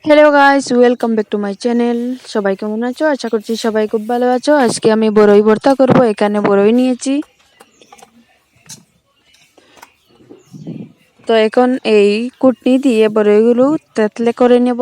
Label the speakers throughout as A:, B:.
A: Hello guys, welcome back to my channel. সবাই কেমন আছো? আশা করছি সবাই খুব ভালো আছো। আজকে আমি বড়ই ভর্তা করব। এখানে বড়ই নিয়েছি। তো এখন এই কুটনি দিয়ে বড়ইগুলো তেতলে করে নেব।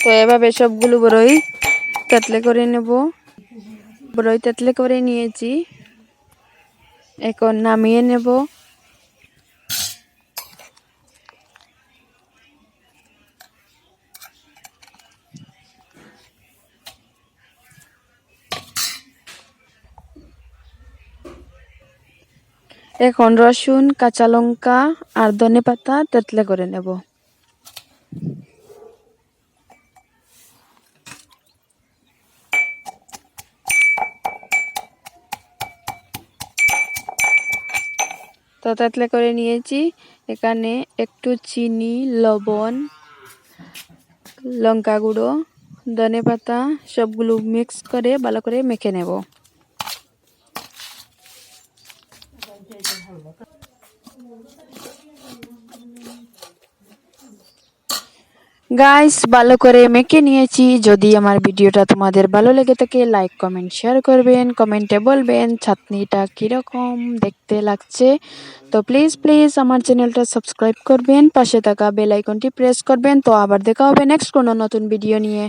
A: তো এভাবে সবগুলো বড়ই তেতলে করে নেব। বড়ই তেতলে করে নিয়েছি, এখন নামিয়ে নেব। এখন রসুন, কাঁচা লঙ্কা আর ধনেপাতা তেতলে করে নেব। তো তেতলে করে নিয়েছি। এখানে একটু চিনি, লবণ, লঙ্কা গুঁড়ো, ধনেপাতা সবগুলো মিক্স করে ভালো করে মেখে নেব। গাইস, ভালো করে মেখে নিয়েছি। যদি আমার ভিডিওটা তোমাদের ভালো লেগে থাকে, লাইক কমেন্ট শেয়ার করবেন, কমেন্টে বলবেন চাটনিটা কীরকম দেখতে লাগছে। তো প্লিজ প্লিজ আমার চ্যানেলটা সাবস্ক্রাইব করবেন, পাশে থাকা বেল আইকনটি প্রেস করবেন। তো আবার দেখা হবে নেক্সট কোনো নতুন ভিডিও নিয়ে।